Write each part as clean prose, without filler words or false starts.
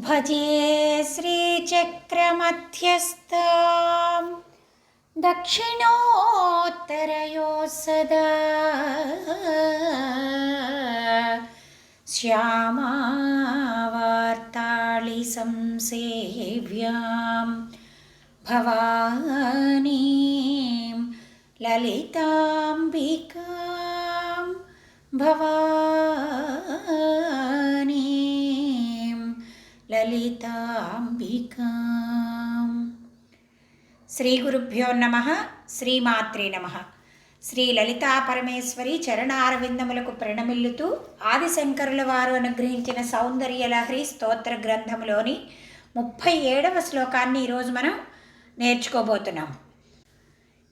భజే శ్రీచక్రమధ్యస్థాం దక్షిణోత్తరయో సదా శ్యామావార్తాళి సంసేవ్యాం భవానీం లలితాంబికాం భవానీం లలితాంబికాం. శ్రీ గురుభ్యో నమః. శ్రీమాత్రే నమః. శ్రీ లలితా పరమేశ్వరి చరణారవిందములకు ప్రణమిల్లుతూ ఆదిశంకరుల వారు అనుగ్రహించిన సౌందర్యలహరి స్తోత్ర గ్రంథములోని 37వ శ్లోకాన్ని ఈరోజు మనం నేర్చుకోబోతున్నాం.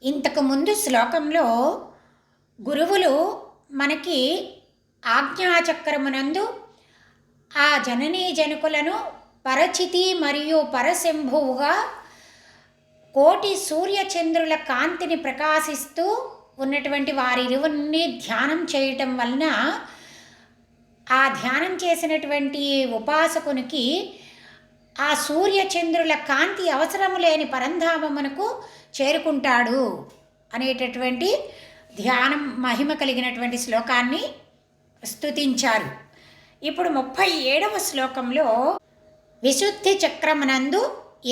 ఇంతకు ముందు శ్లోకంలో గురువులు మనకి ఆజ్ఞాచక్రమునందు ఆ జననీ జనకులను పరచితి మరియు పరశంభువుగా కోటి సూర్యచంద్రుల కాంతిని ప్రకాశిస్తూ ఉన్నటువంటి వారిరువురిని ధ్యానం చేయటం వలన ఆ ధ్యానం చేసినటువంటి ఉపాసకునికి ఆ సూర్యచంద్రుల కాంతి అవసరము లేని పరంధామమునకు చేరుకుంటాడు అనేటటువంటి ధ్యానం మహిమ కలిగినటువంటి శ్లోకాన్ని స్తుతించారు. ఇప్పుడు 37వ శ్లోకంలో విశుద్ధి చక్రమునందు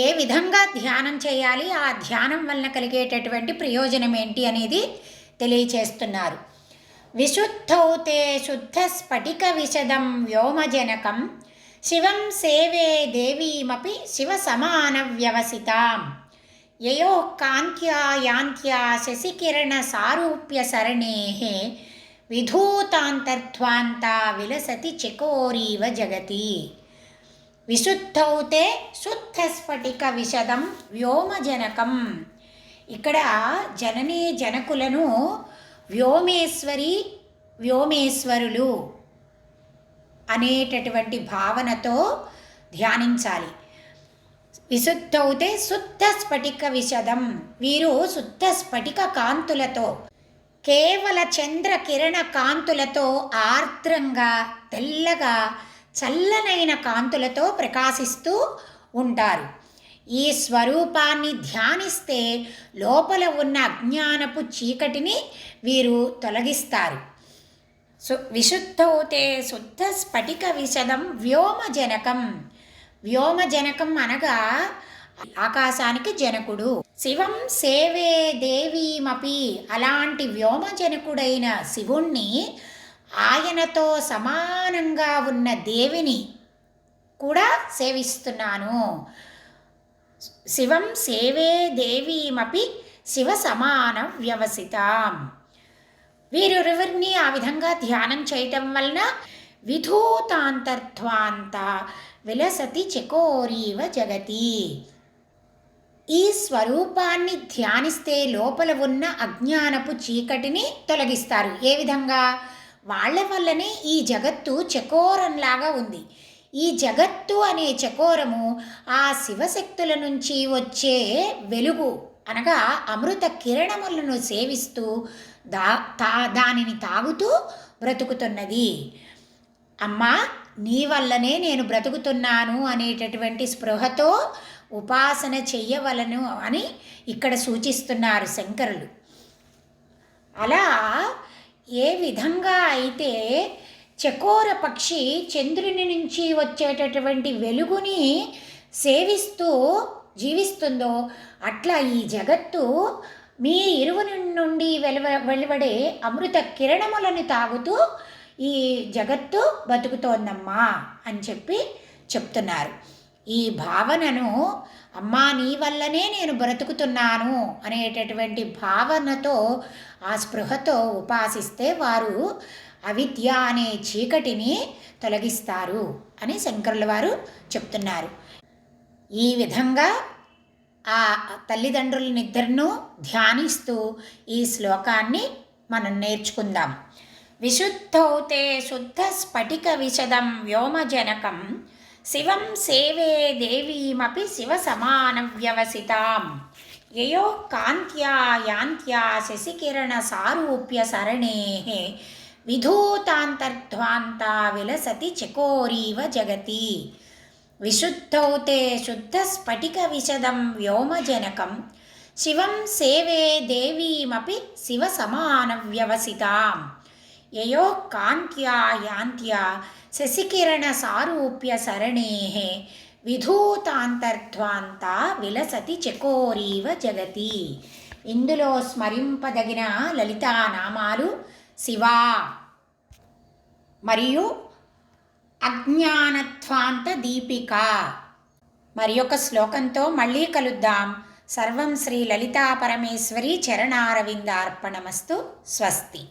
ఏ విధంగా ధ్యానం చేయాలి, ఆ ధ్యానం వలన కలిగేటటువంటి ప్రయోజనం ఏంటి అనేది తెలియచేస్తున్నారు. విశుద్ధౌ తే శుద్ధ స్ఫటిక విశదం వ్యోమజనకం శివం సేవే దేవీమపి శివ సమాన వ్యవసితాం యయో కాంత్యా యాంత్యా శశికిరణ సారూప్య సరణేః విధూతాంతర్ధ్వాంతా విలసతి చకోరీవ జగతి. విశుద్ధౌ తే శుద్ధ స్ఫటిక విశదం వ్యోమజనకం. ఇక్కడ జననీ జనకులను వ్యోమేశ్వరి వ్యోమేశ్వరులు అనేటటువంటి భావనతో ధ్యానించాలి. విశుద్ధౌ తే శుద్ధ స్ఫటిక విశదం, వీరు శుద్ధ స్ఫటిక కాంతులతో కేవల చంద్ర కిరణ కాంతులతో ఆర్ద్రంగా తెల్లగా చల్లనైన కాంతులతో ప్రకాశిస్తూ ఉంటారు. ఈ స్వరూపాన్ని ధ్యానిస్తే లోపల ఉన్న అజ్ఞానపు చీకటిని వీరు తొలగిస్తారు. విశుద్ధౌ తే శుద్ధ స్ఫటిక విశదం వ్యోమజనకం. వ్యోమజనకం అనగా ఆకాశానికి జనకుడు. శివం సేవే దేవీమపి, అలాంటి వ్యోమజనకుడైన శివుణ్ణి, ఆయనతో సమానంగా ఉన్న దేవిని కూడా సేవిస్తున్నాను. శివం సేవే దేవీమపి శివ సమాన వ్యవసితాం. వీరిరువురిని ఆ విధంగా ధ్యానం చేయటం వలన విధూతాంతర్ధ్వాంత విలసతి చకోరీవ జగతి. ఈ స్వరూపాన్ని ధ్యానిస్తే లోపల ఉన్న అజ్ఞానపు చీకటిని తొలగిస్తారు. ఏ విధంగా? వాళ్ళ వల్లనే ఈ జగత్తు చకోరంలాగా ఉంది. ఈ జగత్తు అనే చకోరము ఆ శివశక్తుల నుంచి వచ్చే వెలుగు అనగా అమృత కిరణములను సేవిస్తూ దానిని తాగుతూ బ్రతుకుతున్నది. అమ్మా, నీ వల్లనే నేను బ్రతుకుతున్నాను అనేటటువంటి స్పృహతో ఉపాసన చెయ్యవలను అని ఇక్కడ సూచిస్తున్నారు శంకరులు. అలా ఏ విధంగా అయితే చకోర పక్షి చంద్రుని నుంచి వచ్చేటటువంటి వెలుగుని సేవిస్తూ జీవిస్తుందో అట్లా ఈ జగత్తు మీ ఇరువుని నుండి వెలువడే అమృత కిరణములను తాగుతూ ఈ జగత్తు బతుకుతోందమ్మా అని చెప్తున్నారు. ఈ భావనను, అమ్మా నీ వల్లనే నేను బ్రతుకుతున్నాను అనేటటువంటి భావనతో ఆ స్పృహతో ఉపాసిస్తే వారు అవిద్య అనే చీకటిని తొలగిస్తారు అని శంకరుల వారు చెప్తున్నారు. ఈ విధంగా ఆ తల్లిదండ్రులనిద్దరినూ ధ్యానిస్తూ ఈ శ్లోకాన్ని మనం నేర్చుకుందాం. విశుద్ధౌ తే శుద్ధ స్ఫటిక విశదం వ్యోమజనకం శివం సేవే దేవీమపి శివ సమాన వ్యవసితాం యయో కాంత్యా యాంత్యా శశికిరణ సారూప్య సరణేః విధూతాంతర్ధ్వాంతా విలసతి చకోరీవ జగతి. విశుద్ధౌ తే శుద్ధస్ఫటికవిశదం వ్యోమజనకం శివం సేవే దేవీమపి శివసమానవ్యవసితాం యయోః కాంత్యా యాంత్యా శశికిరణసారూప్య సరణేః విధూతాంతర్ధ్వాంతా విలసతి చకోరీవ జగతి. ఇందులో స్మరింపదగిన లలితానామాలు శివ మరియు అజ్ఞానధ్వాంత దీపిక. మరి ఒక శ్లోకంతో మళ్ళీ కలుద్దాం. సర్వం శ్రీ లలితా పరమేశ్వరి చరణారవిందార్పణమస్తు. స్వస్తి.